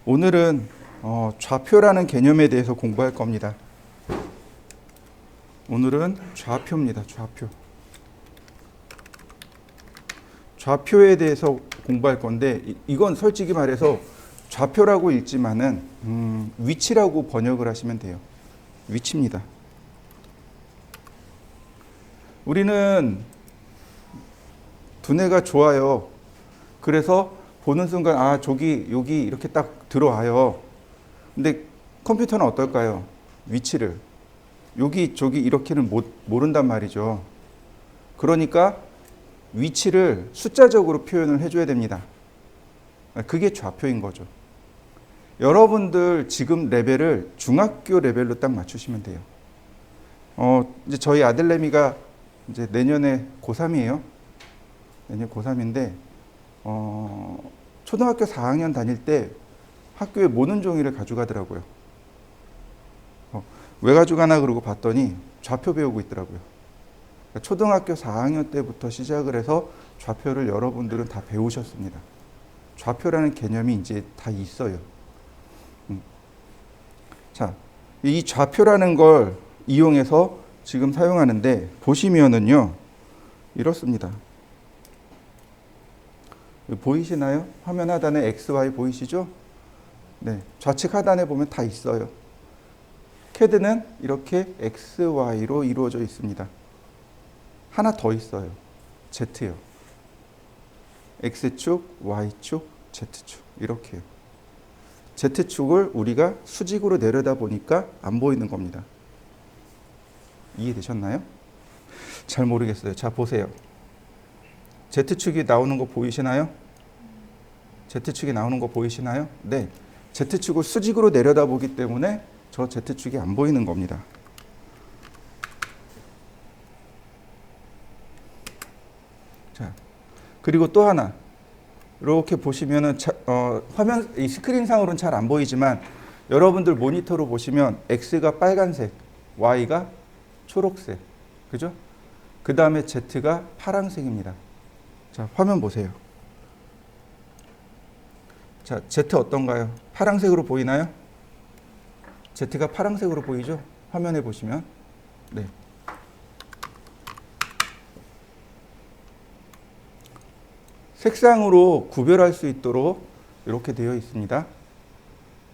오늘은 좌표라는 개념에 대해서 공부할 겁니다. 오늘은 좌표입니다. 좌표. 좌표에 대해서 공부할 건데 이건 솔직히 말해서 좌표라고 읽지만은 위치라고 번역을 하시면 돼요. 위치입니다. 우리는 두뇌가 좋아요. 그래서 보는 순간 저기 여기 이렇게 딱 들어와요. 근데 컴퓨터는 어떨까요? 위치를 여기 저기 이렇게는 모른단 말이죠. 그러니까 위치를 숫자적으로 표현을 해줘야 됩니다. 그게 좌표인 거죠. 여러분들 지금 레벨을 중학교 레벨로 딱 맞추시면 돼요. 이제 저희 아들내미가 이제 내년에 고3이에요. 내년 고3인데 초등학교 4학년 다닐 때 학교에 모는 종이를 가져가더라고요. 왜 가져가나 그러고 봤더니 좌표 배우고 있더라고요. 그러니까 초등학교 4학년 때부터 시작을 해서 좌표를 여러분들은 다 배우셨습니다. 좌표라는 개념이 이제 다 있어요. 자, 이 좌표라는 걸 이용해서 지금 사용하는데 보시면은요 이렇습니다. 보이시나요? 화면 하단에 XY 보이시죠? 네, 좌측 하단에 보면 다 있어요. CAD는 이렇게 XY로 이루어져 있습니다. 하나 더 있어요. Z요. X축, Y축, Z축 이렇게요. Z축을 우리가 수직으로 내려다 보니까 안 보이는 겁니다. 이해되셨나요? 잘 모르겠어요. 자, 보세요. Z축이 나오는 거 보이시나요? Z축이 나오는 거 보이시나요? 네. Z축을 수직으로 내려다 보기 때문에 저 Z축이 안 보이는 겁니다. 자, 그리고 또 하나. 이렇게 보시면은 화면 이 스크린상으로는 잘 안 보이지만 여러분들 모니터로 보시면 X가 빨간색, Y가 초록색. 그죠? 그 다음에 Z가 파란색입니다. 자, 화면 보세요. 자, Z 어떤가요? 파란색으로 보이나요? Z가 파란색으로 보이죠? 화면에 보시면. 네. 색상으로 구별할 수 있도록 이렇게 되어 있습니다.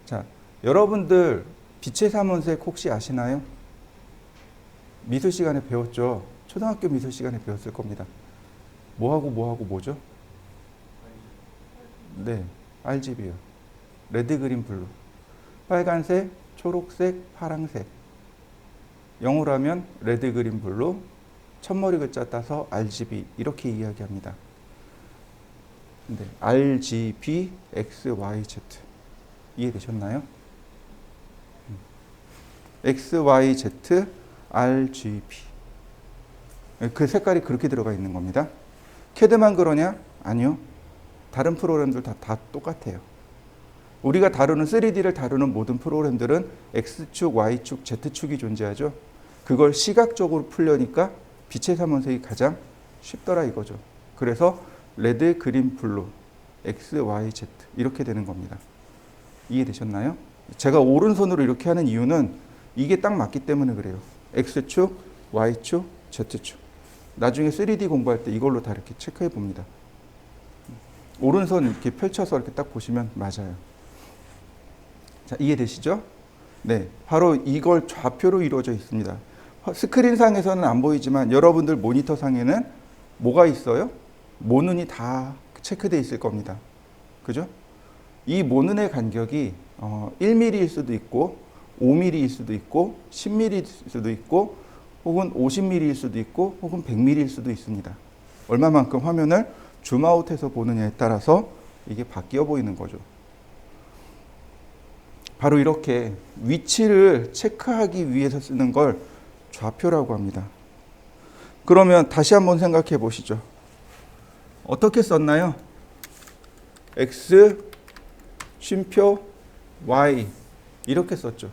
자, 여러분들 빛의 삼원색 혹시 아시나요? 미술 시간에 배웠죠? 초등학교 미술 시간에 배웠을 겁니다. 뭐하고 뭐죠? 네, RGB요. 레드, 그린, 블루. 빨간색, 초록색, 파란색. 영어로 하면 레드, 그린, 블루. 첫머리 글자 따서 RGB 이렇게 이야기합니다. 네, RGB, X, Y, Z. 이해되셨나요? X, Y, Z, RGB. 그 색깔이 그렇게 들어가 있는 겁니다. CAD만 그러냐? 아니요. 다른 프로그램들 다 똑같아요. 우리가 다루는 3D를 다루는 모든 프로그램들은 X축, Y축, Z축이 존재하죠. 그걸 시각적으로 풀려니까 빛의 삼원색이 가장 쉽더라 이거죠. 그래서 레드, 그린, 블루, X, Y, Z 이렇게 되는 겁니다. 이해되셨나요? 제가 오른손으로 이렇게 하는 이유는 이게 딱 맞기 때문에 그래요. X축, Y축, Z축. 나중에 3D 공부할 때 이걸로 다 이렇게 체크해 봅니다. 오른손 이렇게 펼쳐서 이렇게 딱 보시면 맞아요. 자, 이해되시죠? 네, 바로 이걸 좌표로 이루어져 있습니다. 스크린상에서는 안 보이지만 여러분들 모니터상에는 뭐가 있어요? 모눈이 다 체크되어 있을 겁니다. 그죠? 이 모눈의 간격이 1mm일 수도 있고 5mm일 수도 있고 10mm일 수도 있고 혹은 50mm일 수도 있고 혹은 100mm일 수도 있습니다. 얼마만큼 화면을 줌아웃해서 보느냐에 따라서 이게 바뀌어 보이는 거죠. 바로 이렇게 위치를 체크하기 위해서 쓰는 걸 좌표라고 합니다. 그러면 다시 한번 생각해 보시죠. 어떻게 썼나요? X, 쉼표, Y 이렇게 썼죠.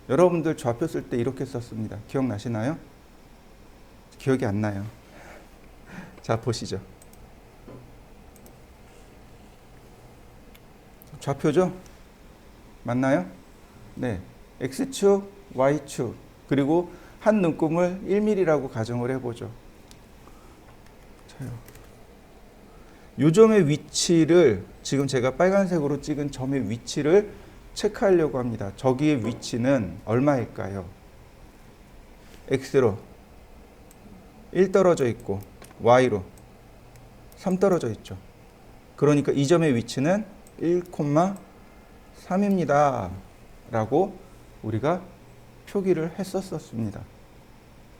여러분들 좌표 쓸 때 이렇게 썼습니다. 기억나시나요? 기억이 안 나요. 자, 보시죠. 좌표죠? 맞나요? 네. X축, Y축. 그리고 한 눈금을 1mm라고 가정을 해보죠. 자요. 요 점의 위치를 지금 제가 빨간색으로 찍은 점의 위치를 체크하려고 합니다. 저기의 위치는 얼마일까요? X로 1 떨어져 있고 Y로 3 떨어져 있죠. 그러니까 이 점의 위치는 1,3입니다. 라고 우리가 표기를 했었습니다.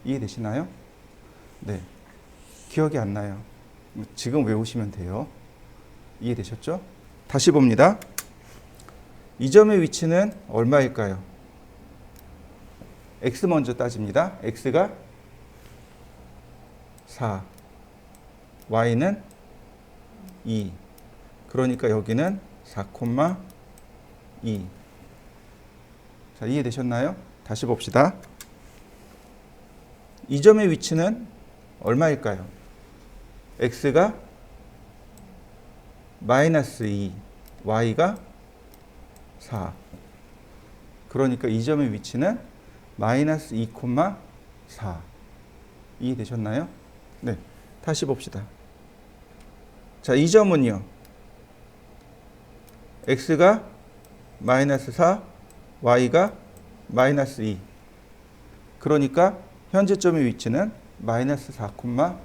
이해되시나요? 네. 기억이 안 나요. 지금 외우시면 돼요. 이해되셨죠? 다시 봅니다. 이 점의 위치는 얼마일까요? X 먼저 따집니다. X가 4, Y는 2. 그러니까 여기는 4,2. 자, 이해되셨나요? 다시 봅시다. 이 점의 위치는 얼마일까요? X가 마이너스 2, Y가 4. 그러니까 이 점의 위치는 마이너스 2,4. 이해되셨나요? 네. 다시 봅시다. 자, 이 점은요. X가 마이너스 4, Y가 마이너스 2. 그러니까 현재점의 위치는 마이너스 4,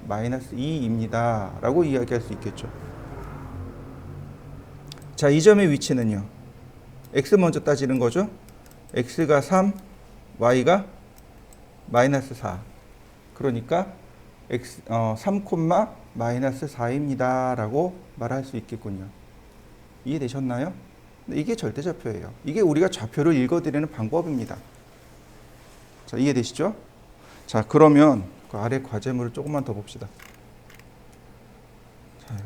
마이너스 2입니다. 라고 이야기할 수 있겠죠. 자, 이 점의 위치는요. X 먼저 따지는 거죠. X가 3, Y가 마이너스 4. 그러니까 3, 마이너스 4입니다. 라고 말할 수 있겠군요. 이해되셨나요? 이게 절대좌표예요. 이게 우리가 좌표를 읽어드리는 방법입니다. 자, 이해되시죠? 자, 그러면 그 아래 과제물을 조금만 더 봅시다. 자,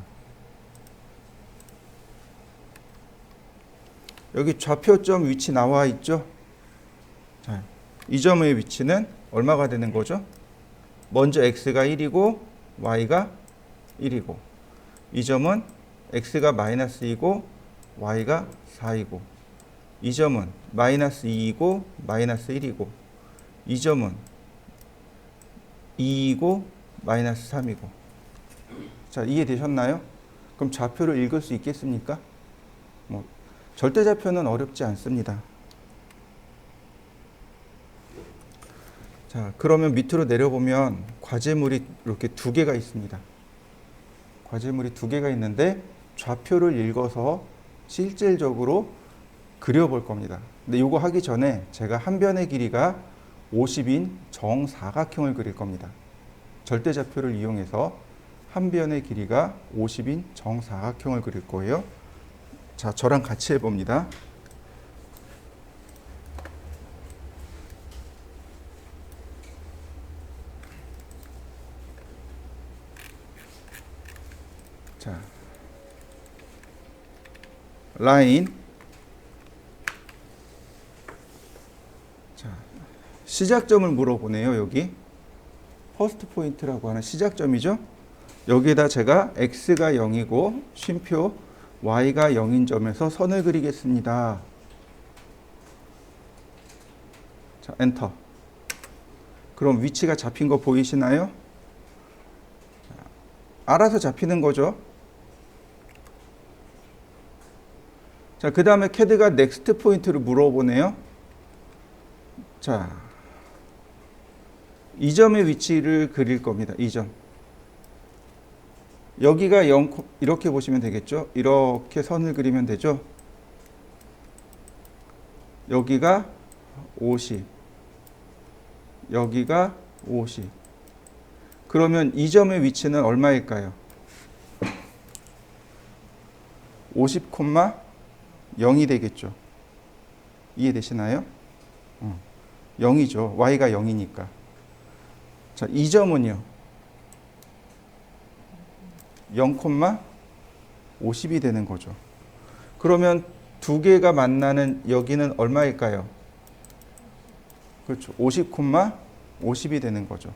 여기 좌표점 위치 나와 있죠? 자, 이 점의 위치는 얼마가 되는 거죠? 먼저 X가 1이고 Y가 1이고, 이 점은 X가 마이너스 2고 Y가 4이고, 이 점은 마이너스 2이고 마이너스 1이고, 이 점은 2이고 마이너스 3이고. 자, 이해되셨나요? 그럼 좌표를 읽을 수 있겠습니까? 절대좌표는 어렵지 않습니다. 자, 그러면 밑으로 내려보면 과제물이 이렇게 2개가 있습니다. 과제물이 2개가 있는데 좌표를 읽어서 실질적으로 그려볼 겁니다. 근데 이거 하기 전에 제가 한 변의 길이가 50인 정사각형을 그릴 겁니다. 절대좌표를 이용해서 한 변의 길이가 50인 정사각형을 그릴 거예요. 자, 저랑 같이 해봅니다. 자, 라인. 자, 시작점을 물어보네요. 여기 퍼스트 포인트라고 하는 시작점이죠. 여기에다 제가 x가 0이고 쉼표 y가 0인 점에서 선을 그리겠습니다. 자, 엔터. 그럼 위치가 잡힌 거 보이시나요? 자, 알아서 잡히는 거죠. 자, 그 다음에 CAD가 넥스트 포인트를 물어보네요. 자, 이 점의 위치를 그릴 겁니다. 이 점. 여기가 0, 이렇게 보시면 되겠죠. 이렇게 선을 그리면 되죠. 여기가 50, 여기가 50. 그러면 이 점의 위치는 얼마일까요? 50,0이 되겠죠. 이해되시나요? 0이죠. y가 0이니까. 자, 이 점은요. 0,50이 되는 거죠. 그러면 2개가 만나는 여기는 얼마일까요? 그렇죠. 50,50이 되는 거죠.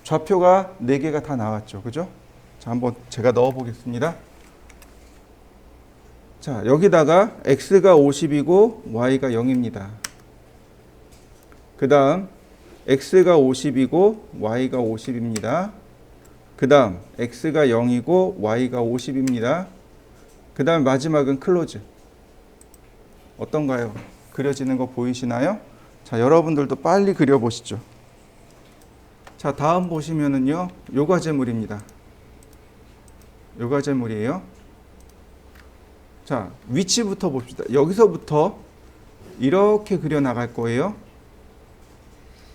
좌표가 4개가 다 나왔죠. 그죠? 자, 한번 제가 넣어 보겠습니다. 자, 여기다가 x가 50이고 y가 0입니다. 그 다음 x가 50이고 y가 50입니다. 그 다음 x가 0이고 y가 50입니다. 그 다음 마지막은 클로즈. 어떤가요? 그려지는 거 보이시나요? 자, 여러분들도 빨리 그려보시죠. 자, 다음 보시면은요, 요과제물입니다. 요과제물이에요. 자, 위치부터 봅시다. 여기서부터 이렇게 그려 나갈 거예요.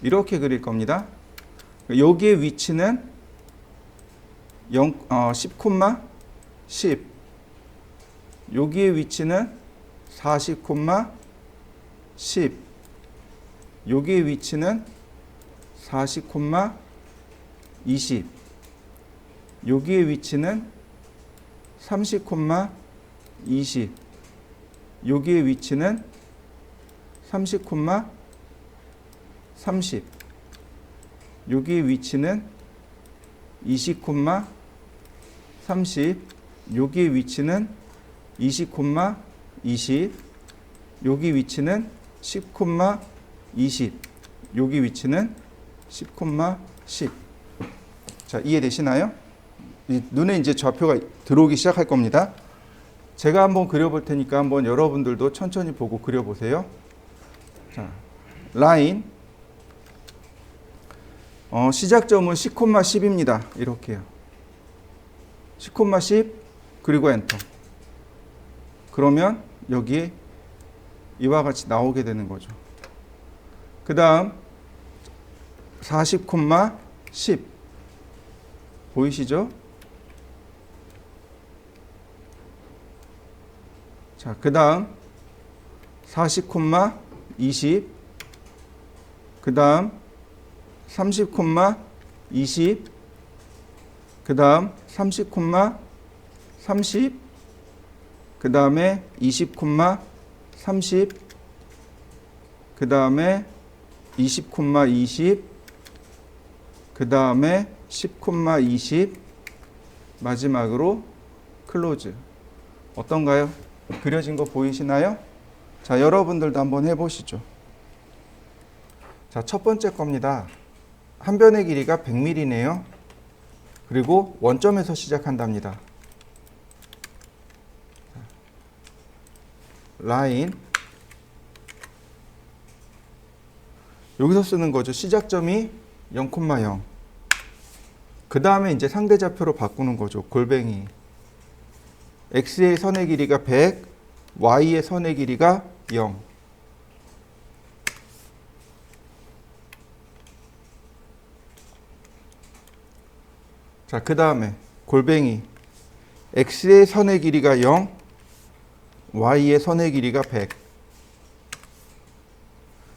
이렇게 그릴 겁니다. 여기의 위치는 10,10. 여기의 위치는 40,10. 여기의 위치는 40,20. 여기의 위치는 30,20. 여기의 위치는 30,30. 여기의 위치는 20,30. 여기의 위치는 20,20. 여기 위치는 10,20. 여기 위치는 10,10. 자, 이해되시나요? 눈에 이제 좌표가 들어오기 시작할 겁니다. 제가 한번 그려볼 테니까 한번 여러분들도 천천히 보고 그려보세요. 자, 라인. 시작점은 10,10입니다. 이렇게요. 10,10 그리고 엔터. 그러면 여기에 이와 같이 나오게 되는 거죠. 그 다음 40,10 보이시죠? 자, 그 다음 40,20. 그 다음 30,20. 그 다음 30,30. 그 다음에 20,30. 그 다음에 20,20. 그 다음에 10,20. 마지막으로 클로즈. 어떤가요? 그려진 거 보이시나요? 자, 여러분들도 한번 해보시죠. 자, 첫 번째 겁니다. 한 변의 길이가 100mm네요. 그리고 원점에서 시작한답니다. 라인. 여기서 쓰는 거죠. 시작점이 0,0. 그 다음에 이제 상대좌표로 바꾸는 거죠. 골뱅이. x의 선의 길이가 100, y의 선의 길이가 0. 자, 그 다음에 골뱅이. x의 선의 길이가 0, y의 선의 길이가 100.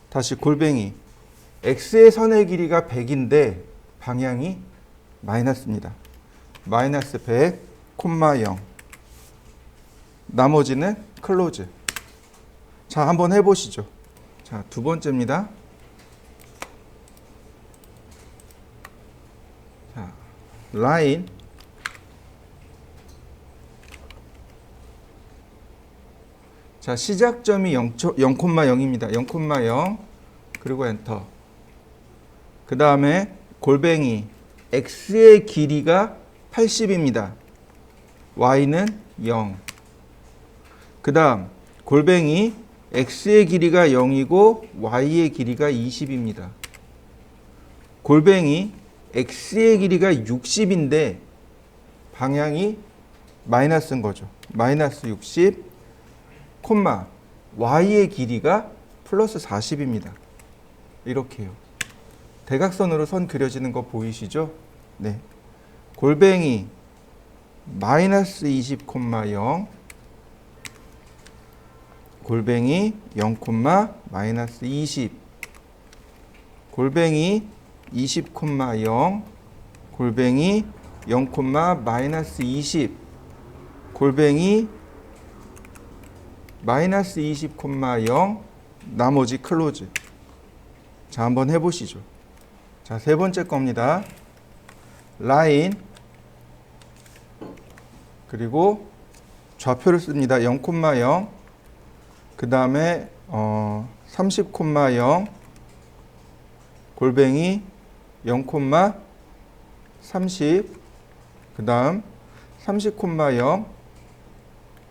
다시 골뱅이. x의 선의 길이가 100인데 방향이 마이너스입니다. 마이너스 100, 0. 나머지는 클로즈. 자, 한번 해보시죠. 자, 두 번째입니다. 자, 라인. 자, 시작점이 0,0입니다. 0,0. 그리고 엔터. 그 다음에 골뱅이. x의 길이가 80입니다. y는 0. 그 다음 골뱅이. x의 길이가 0이고 y의 길이가 20입니다. 골뱅이. x의 길이가 60인데 방향이 마이너스인 거죠. 마이너스 60, y의 길이가 플러스 40입니다. 이렇게요. 대각선으로 선 그려지는 거 보이시죠? 네. 골뱅이 마이너스 20, 0. 골뱅이 0, 마이너스 20. 골뱅이 20, 0. 골뱅이 0, 마이너스 20. 골뱅이 마이너스 20, 0. 나머지 클로즈. 자, 한번 해보시죠. 자, 세 번째 겁니다. 라인. 그리고 좌표를 씁니다. 0,0 그 다음에 30,0 골뱅이 0,30 그 다음 30,0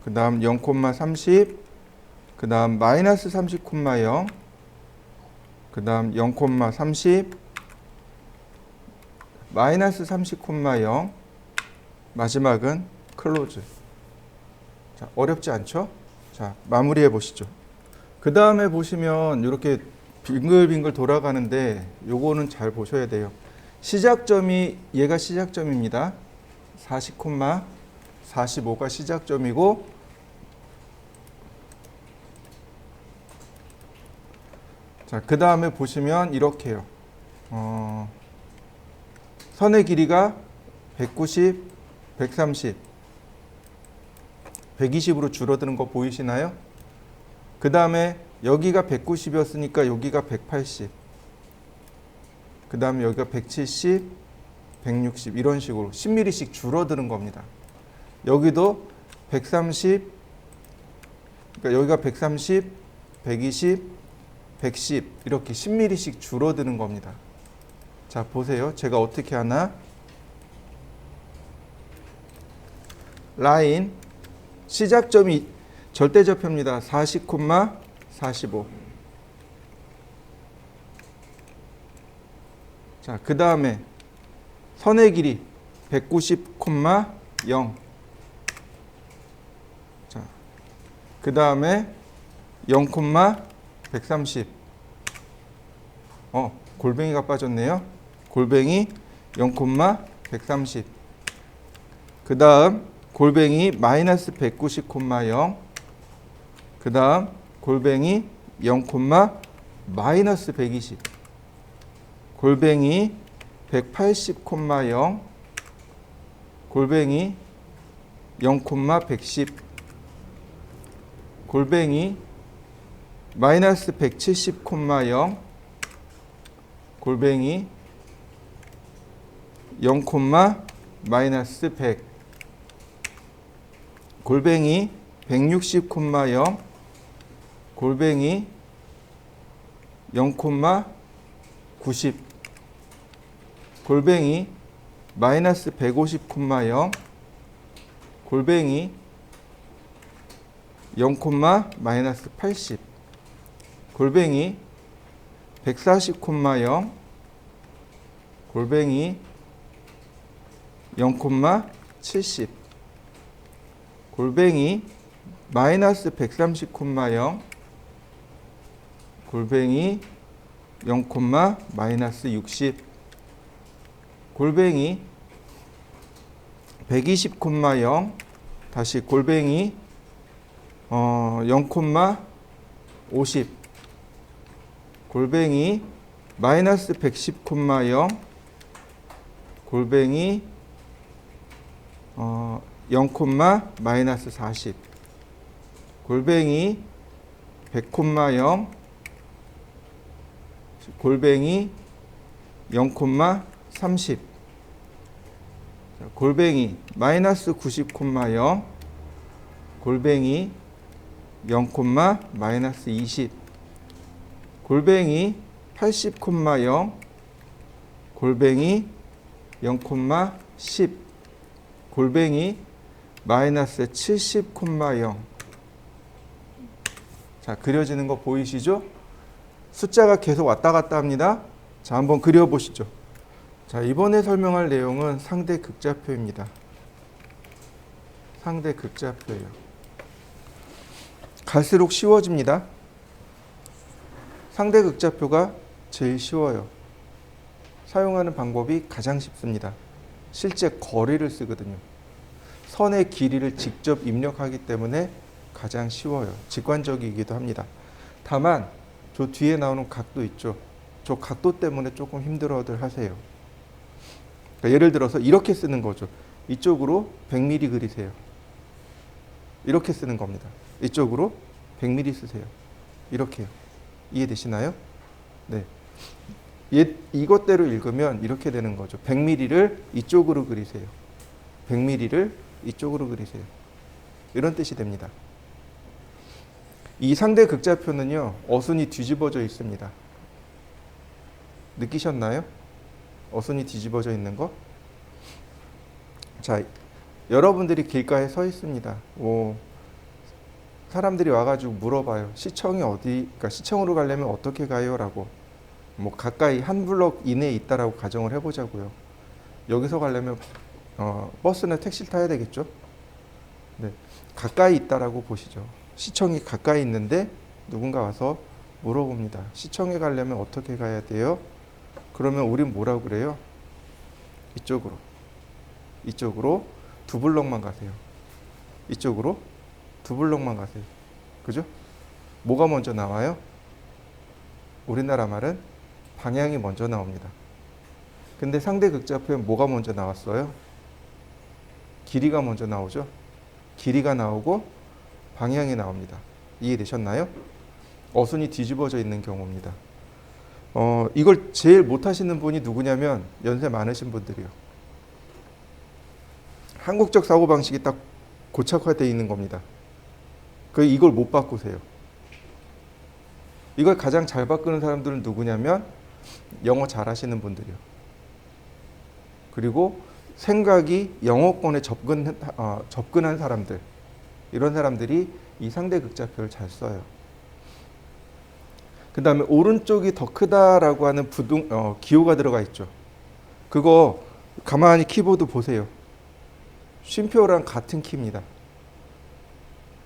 그 다음 0,30 그 다음 마이너스 30,0 그 다음 0,30 마이너스 30,0 마지막은 클로즈. 자, 어렵지 않죠? 자, 마무리해 보시죠. 그 다음에 보시면 이렇게 빙글빙글 돌아가는데 요거는 잘 보셔야 돼요. 시작점이 얘가 시작점입니다. 40,45가 시작점이고 자, 그 다음에 보시면 이렇게요. 선의 길이가 190, 130, 120으로 줄어드는 거 보이시나요? 그 다음에 여기가 190이었으니까 여기가 180, 그 다음에 여기가 170, 160 이런 식으로 10mm씩 줄어드는 겁니다. 여기도 130, 그러니까 여기가 130, 120, 110 이렇게 10mm씩 줄어드는 겁니다. 자, 보세요. 제가 어떻게 하나? 라인 시작점이 절대좌표입니다. 40,45. 자, 그 다음에 선의 길이 190,0. 자, 그 다음에 0,130. 골뱅이가 빠졌네요. 골뱅이 0,130. 그 다음 골뱅이 마이너스 190,0. 그 다음 골뱅이 0, 마이너스 120. 골뱅이 180,0. 골뱅이 0,110. 골뱅이 마이너스 170,0. 골뱅이 0, 마이너스 100. 골뱅이 160,0. 골뱅이 0,90. 골뱅이 마이너스 150,0. 골뱅이 0, 마이너스 80. 골뱅이 140,0. 골뱅이 0,70. 골뱅이 마이너스 130,0. 골뱅이 0, 마이너스 60. 골뱅이 120,0. 다시 골뱅이 0,50. 골뱅이 마이너스 110,0. 골뱅이 0, 마이너스 40. 골뱅이 100,0. 골뱅이 0, 30. 골뱅이 마이너스 90,0. 골뱅이 0, 마이너스 20. 골뱅이 80,0. 골뱅이 0, 10. 골뱅이 마이너스 70,0. 자, 그려지는 거 보이시죠? 숫자가 계속 왔다 갔다 합니다. 자, 한번 그려보시죠. 자, 이번에 설명할 내용은 상대 극좌표입니다. 상대 극좌표예요. 갈수록 쉬워집니다. 상대 극좌표가 제일 쉬워요. 사용하는 방법이 가장 쉽습니다. 실제 거리를 쓰거든요. 선의 길이를 직접 입력하기 때문에 가장 쉬워요. 직관적이기도 합니다. 다만 저 뒤에 나오는 각도 있죠. 저 각도 때문에 조금 힘들어들 하세요. 그러니까 예를 들어서 이렇게 쓰는 거죠. 이쪽으로 100mm 그리세요. 이렇게 쓰는 겁니다. 이쪽으로 100mm 쓰세요. 이렇게요. 이해되시나요? 네. 이것대로 읽으면 이렇게 되는 거죠. 100mm를 이쪽으로 그리세요. 100mm를 이쪽으로 그리세요. 이런 뜻이 됩니다. 이 상대 극좌표는요, 어순이 뒤집어져 있습니다. 느끼셨나요? 어순이 뒤집어져 있는 거? 자, 여러분들이 길가에 서 있습니다. 사람들이 와가지고 물어봐요. 시청이 그러니까 시청으로 가려면 어떻게 가요? 라고. 가까이 한 블록 이내에 있다라고 가정을 해보자고요. 여기서 가려면 버스나 택시를 타야 되겠죠? 네, 가까이 있다라고 보시죠. 시청이 가까이 있는데 누군가 와서 물어봅니다. 시청에 가려면 어떻게 가야 돼요? 그러면 우린 뭐라고 그래요? 이쪽으로 두 블록만 가세요. 이쪽으로 두 블록만 가세요. 그죠? 뭐가 먼저 나와요? 우리나라 말은 방향이 먼저 나옵니다. 근데 상대 극좌표엔 뭐가 먼저 나왔어요? 길이가 먼저 나오죠? 길이가 나오고 방향이 나옵니다. 이해되셨나요? 어순이 뒤집어져 있는 경우입니다. 이걸 제일 못하시는 분이 누구냐면 연세 많으신 분들이요. 한국적 사고방식이 딱 고착화되어 있는 겁니다. 이걸 못 바꾸세요. 이걸 가장 잘 바꾸는 사람들은 누구냐면 영어 잘하시는 분들이요. 그리고 생각이 영어권에 접근한 사람들, 이런 사람들이 이 상대 극좌표를 잘 써요. 그 다음에 오른쪽이 더 크다라고 하는 기호가 들어가 있죠. 그거 가만히 키보드 보세요. 쉼표랑 같은 키입니다.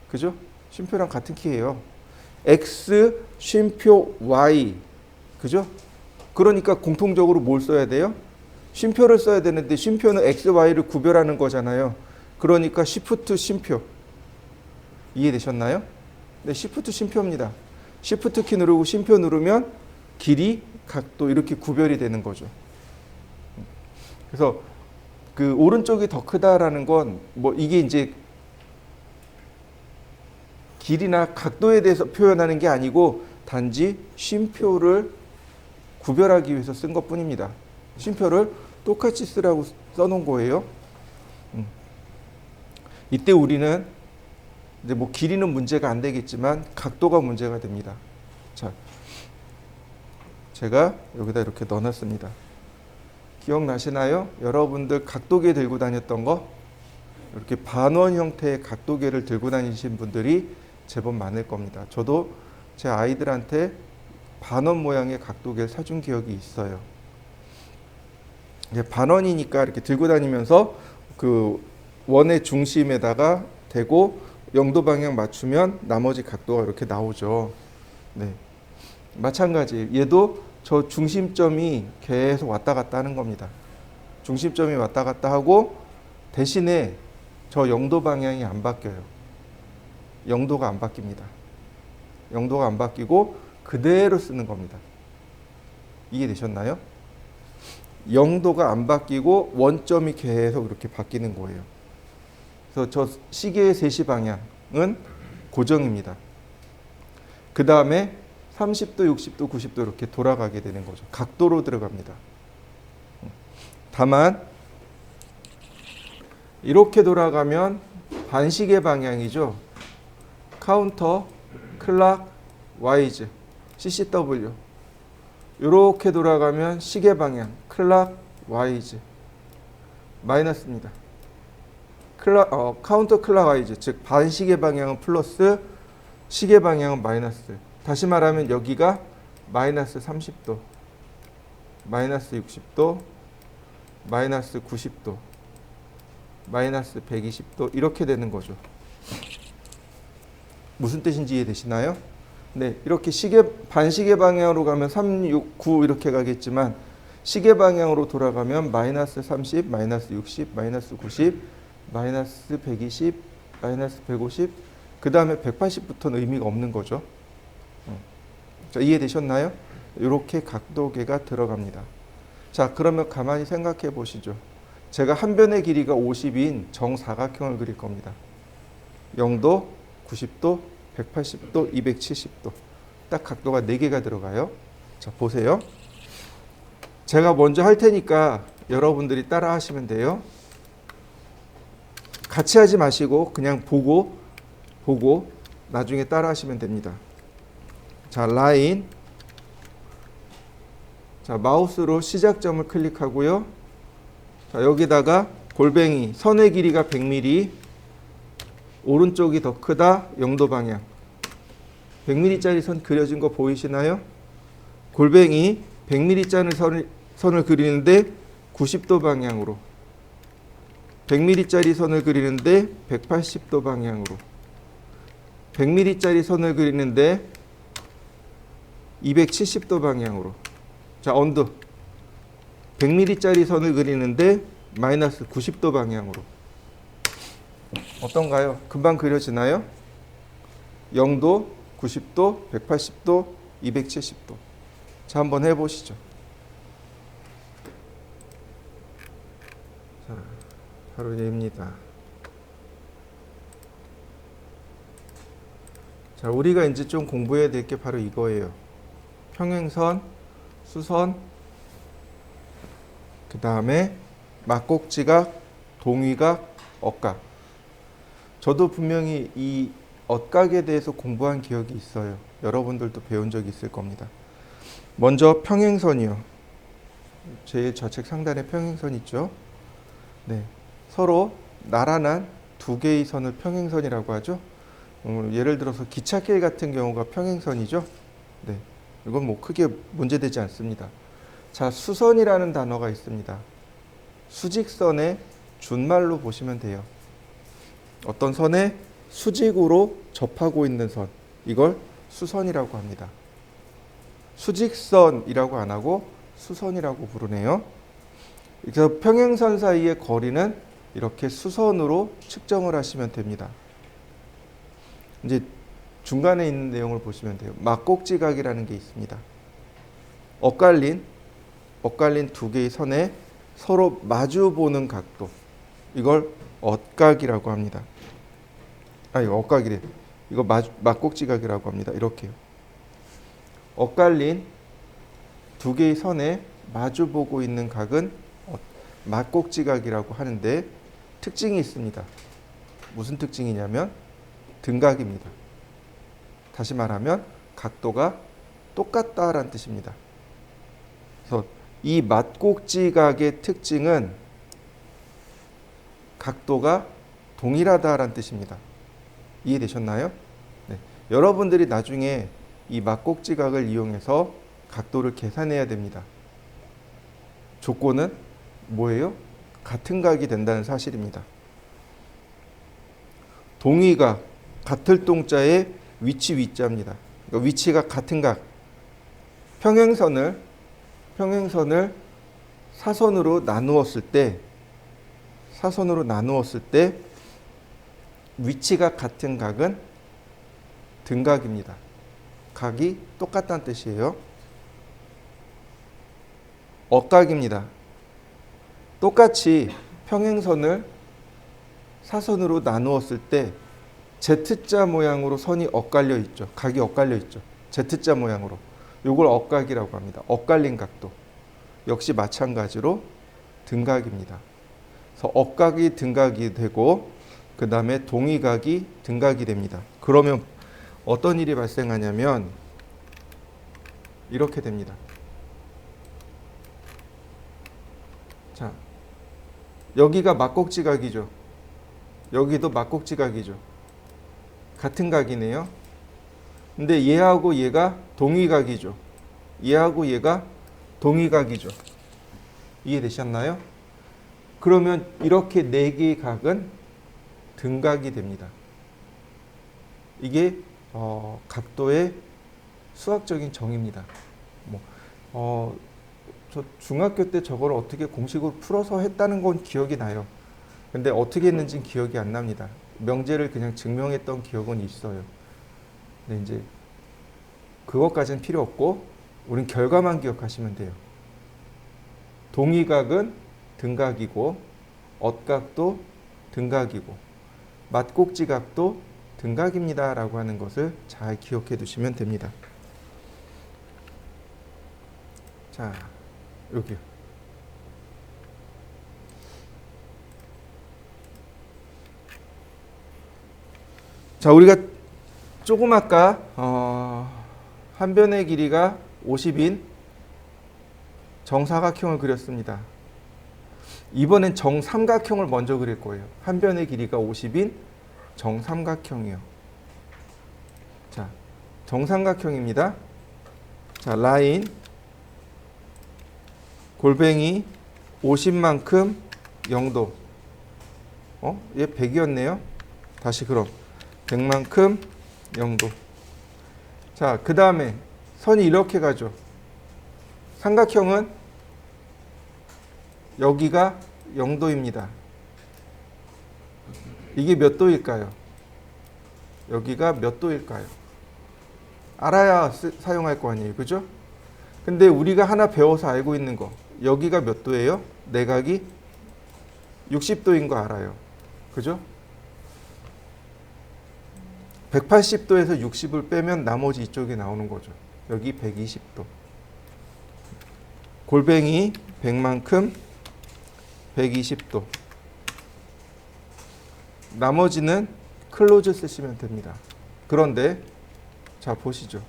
그죠? 쉼표랑 같은 키예요. X, 쉼표 Y. 그죠? 그러니까 공통적으로 뭘 써야 돼요? 쉼표를 써야 되는데 쉼표는 X, Y를 구별하는 거잖아요. 그러니까 Shift 쉼표. 이해되셨나요? 네, Shift 쉼표입니다. Shift 키 누르고 쉼표 누르면 길이, 각도 이렇게 구별이 되는 거죠. 그래서 그 오른쪽이 더 크다라는 건 이게 이제 길이나 각도에 대해서 표현하는 게 아니고 단지 쉼표를 구별하기 위해서 쓴 것뿐입니다. 쉼표를 똑같이 쓰라고 써놓은 거예요. 이때 우리는 이제 길이는 문제가 안 되겠지만 각도가 문제가 됩니다. 자, 제가 여기다 이렇게 넣어놨습니다. 기억나시나요? 여러분들 각도계 들고 다녔던 거? 이렇게 반원 형태의 각도계를 들고 다니신 분들이 제법 많을 겁니다. 저도 제 아이들한테 반원 모양의 각도계를 사준 기억이 있어요. 이제 반원이니까 이렇게 들고 다니면서 그 원의 중심에다가 대고 영도 방향 맞추면 나머지 각도가 이렇게 나오죠. 네, 마찬가지. 얘도 저 중심점이 계속 왔다 갔다 하는 겁니다. 중심점이 왔다 갔다 하고 대신에 저 영도 방향이 안 바뀌어요. 영도가 안 바뀝니다. 영도가 안 바뀌고 그대로 쓰는 겁니다. 이해되셨나요? 영도가 안 바뀌고 원점이 계속 이렇게 바뀌는 거예요. 그래서 저 시계의 3시 방향은 고정입니다. 그 다음에 30도, 60도, 90도 이렇게 돌아가게 되는 거죠. 각도로 들어갑니다. 다만 이렇게 돌아가면 반시계 방향이죠. 카운터, 클락, 와이즈, CCW. 이렇게 돌아가면 시계 방향, 클락, 와이즈, 마이너스입니다. 카운터, 클락, 와이즈, 즉 반시계 방향은 플러스, 시계 방향은 마이너스. 다시 말하면 여기가 마이너스 30도, 마이너스 60도, 마이너스 90도, 마이너스 120도 이렇게 되는 거죠. 무슨 뜻인지 이해되시나요? 네, 이렇게 반시계 방향으로 가면 3, 6, 9 이렇게 가겠지만 시계 방향으로 돌아가면 마이너스 30, 마이너스 60, 마이너스 90, 마이너스 120, 마이너스 150, 그 다음에 180부터는 의미가 없는 거죠. 자, 이해되셨나요? 이렇게 각도계가 들어갑니다. 자, 그러면 가만히 생각해 보시죠. 제가 한 변의 길이가 50인 정사각형을 그릴 겁니다. 0도, 90도, 180도, 270도. 딱 각도가 4개가 들어가요. 자, 보세요. 제가 먼저 할 테니까 여러분들이 따라 하시면 돼요. 같이 하지 마시고 그냥 보고 나중에 따라 하시면 됩니다. 자, 라인. 자, 마우스로 시작점을 클릭하고요. 자, 여기다가 골뱅이 선의 길이가 100mm, 오른쪽이 더 크다 0도 방향. 100mm짜리 선 그려진 거 보이시나요? 골뱅이 100mm짜리 선을 그리는데 90도 방향으로, 100mm짜리 선을 그리는데 180도 방향으로, 100mm짜리 선을 그리는데 270도 방향으로. 자, 언더 100mm짜리 선을 그리는데 마이너스 90도 방향으로. 어떤가요? 금방 그려지나요? 0도, 90도, 180도, 270도. 자, 한번 해보시죠. 자, 바로 얘입니다. 자, 우리가 이제 좀 공부해야 될 게 바로 이거예요. 평행선, 수선, 그 다음에 막곡지각, 동위각, 억각. 저도 분명히 이 억각에 대해서 공부한 기억이 있어요. 여러분들도 배운 적이 있을 겁니다. 먼저 평행선이요. 제일 좌측 상단에 평행선 있죠. 네, 서로 나란한 두 개의 선을 평행선이라고 하죠. 예를 들어서 기찻길 같은 경우가 평행선이죠. 네, 이건 뭐 크게 문제되지 않습니다. 자, 수선이라는 단어가 있습니다. 수직선의 준말로 보시면 돼요. 어떤 선에 수직으로 접하고 있는 선, 이걸 수선이라고 합니다. 수직선이라고 안 하고 수선이라고 부르네요. 그래서 평행선 사이의 거리는 이렇게 수선으로 측정을 하시면 됩니다. 이제 중간에 있는 내용을 보시면 돼요. 막곡지각이라는 게 있습니다. 엇갈린 두 개의 선에 서로 마주 보는 각도, 이걸 엇각이라고 합니다. 이거 엇각이래. 이거 막곡지각이라고 합니다. 이렇게요. 엇갈린 두 개의 선에 마주 보고 있는 각은 막곡지각이라고 하는데 특징이 있습니다. 무슨 특징이냐면 등각입니다. 다시 말하면 각도가 똑같다라는 뜻입니다. 그래서 이 막곡지각의 특징은 각도가 동일하다라는 뜻입니다. 이해되셨나요? 네. 여러분들이 나중에 이 막곡지각을 이용해서 각도를 계산해야 됩니다. 조건은 뭐예요? 같은 각이 된다는 사실입니다. 동위각, 같을 동자의 위치 위자입니다. 그러니까 위치가 같은 각. 평행선을 사선으로 나누었을 때 위치가 같은 각은 등각입니다. 각이 똑같다는 뜻이에요. 엇각입니다. 똑같이 평행선을 사선으로 나누었을 때 Z자 모양으로 선이 엇갈려 있죠. 각이 엇갈려 있죠. Z자 모양으로. 이걸 엇각이라고 합니다. 엇갈린 각도. 역시 마찬가지로 등각입니다. 그래서 엇각이 등각이 되고 그 다음에 동위각이 등각이 됩니다. 그러면 어떤 일이 발생하냐면 이렇게 됩니다. 자, 여기가 막곡지각이죠. 여기도 막곡지각이죠. 같은 각이네요. 근데 얘하고 얘가 동위각이죠. 얘하고 얘가 동위각이죠. 이해되셨나요? 그러면 이렇게 네 개의 각은 등각이 됩니다. 이게 각도의 수학적인 정의입니다. 저 중학교 때 저걸 어떻게 공식으로 풀어서 했다는 건 기억이 나요. 근데 어떻게 했는지는 기억이 안 납니다. 명제를 그냥 증명했던 기억은 있어요. 근데 이제 그것까지는 필요 없고 우린 결과만 기억하시면 돼요. 동위각은 등각이고 엇각도 등각이고 막곡지각도 등각입니다 라고 하는 것을 잘 기억해 두시면 됩니다. 자, 여기요. 자, 우리가 조금 아까 한 변의 길이가 50인 정사각형을 그렸습니다. 이번엔 정삼각형을 먼저 그릴 거예요. 한 변의 길이가 50인 정삼각형이요. 자, 정삼각형입니다. 자, 라인 골뱅이 50만큼 0도. 얘 100이었네요. 다시 그럼 100만큼 0도. 자, 그 다음에 선이 이렇게 가죠. 삼각형은 여기가 0도입니다. 이게 몇 도일까요? 여기가 몇 도일까요? 알아야 사용할 거 아니에요. 그죠? 근데 우리가 하나 배워서 알고 있는 거. 여기가 몇 도예요? 내각이 60도인 거 알아요. 그죠? 180도에서 60을 빼면 나머지 이쪽에 나오는 거죠. 여기 120도. 골뱅이 100만큼 120도. 나머지는 클로즈 쓰시면 됩니다. 그런데 자, 보시죠.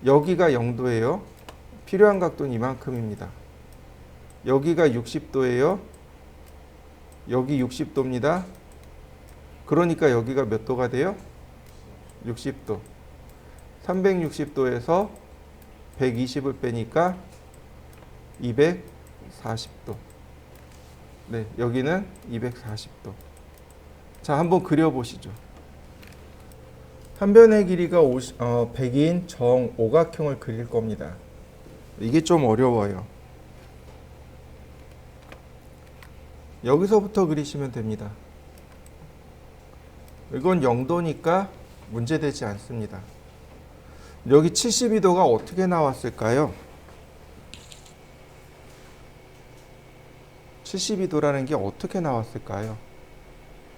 여기가 0도예요. 필요한 각도는 이만큼입니다. 여기가 60도예요. 여기 60도입니다. 그러니까 여기가 몇 도가 돼요? 60도. 360도에서 120을 빼니까 240도. 네, 여기는 240도. 자, 한번 그려보시죠. 한 변의 길이가 100인 정오각형을 그릴 겁니다. 이게 좀 어려워요. 여기서부터 그리시면 됩니다. 이건 0도니까 문제되지 않습니다. 여기 72도가 어떻게 나왔을까요? 72도라는 게 어떻게 나왔을까요?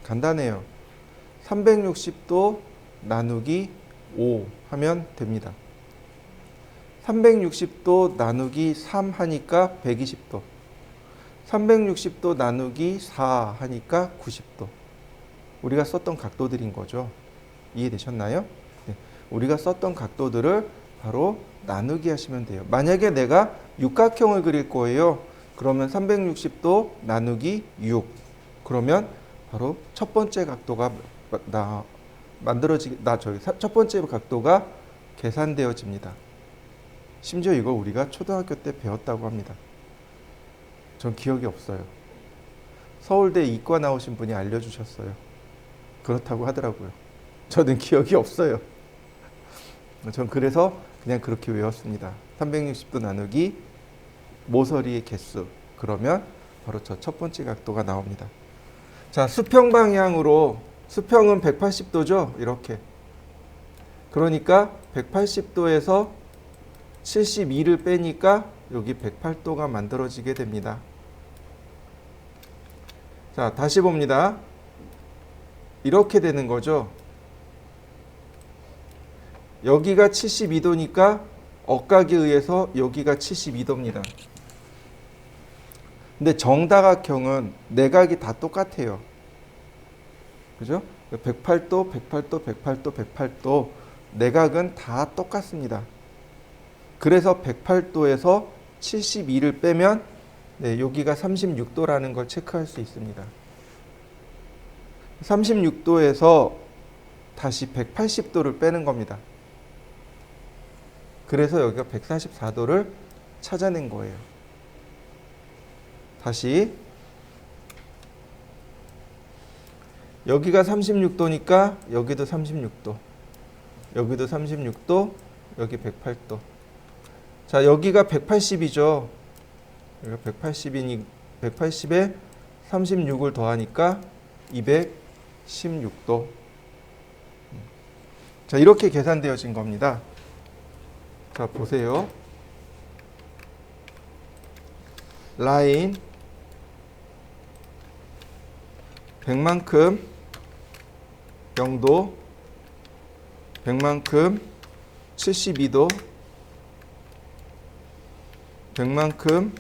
간단해요. 360도 나누기 5 하면 됩니다. 360도 나누기 3 하니까 120도. 360도 나누기 4 하니까 90도. 우리가 썼던 각도들인 거죠. 이해되셨나요? 네. 우리가 썼던 각도들을 바로 나누기 하시면 돼요. 만약에 내가 육각형을 그릴 거예요. 그러면 360도 나누기 6. 그러면 바로 첫 번째 각도가 첫 번째 각도가 계산되어집니다. 심지어 이걸 우리가 초등학교 때 배웠다고 합니다. 전 기억이 없어요. 서울대 이과 나오신 분이 알려주셨어요. 그렇다고 하더라고요. 저는 기억이 없어요. 전 그래서 그냥 그렇게 외웠습니다. 360도 나누기 모서리의 개수. 그러면 바로 저 첫 번째 각도가 나옵니다. 자, 수평 방향으로, 수평은 180도죠? 이렇게. 그러니까 180도에서 72를 빼니까 여기 108도가 만들어지게 됩니다. 자, 다시 봅니다. 이렇게 되는 거죠. 여기가 72도니까 억각에 의해서 여기가 72도입니다. 근데 정다각형은 내각이 다 똑같아요. 그죠? 108도, 108도, 108도, 108도 내각은 다 똑같습니다. 그래서 108도에서 72를 빼면 여기가 36도라는 걸 체크할 수 있습니다. 36도에서 다시 180도를 빼는 겁니다. 그래서 여기가 144도를 찾아낸 거예요. 다시 여기가 36도니까 여기도 36도, 여기도 36도, 여기 108도. 자, 여기가 180이죠. 여기가 180이니 180에 36을 더하니까 216도. 자, 이렇게 계산되어진 겁니다. 자, 보세요. 라인 100만큼 0도, 100만큼 72도, 100만큼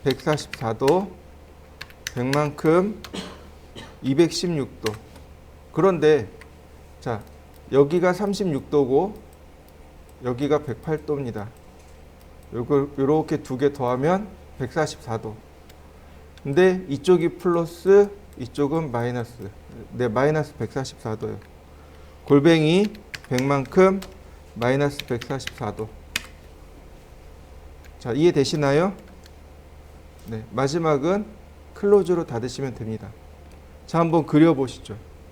144도, 100만큼 216도. 그런데 자, 여기가 36도고 여기가 108도입니다. 요렇게 두 개 더하면 144도. 근데 이쪽이 플러스, 이쪽은 마이너스. 네, 마이너스 144도예요. 골뱅이 100만큼 마이너스 144도. 자, 이해되시나요? 네, 마지막은 클로즈로 닫으시면 됩니다. 자, 한번 그려보시죠.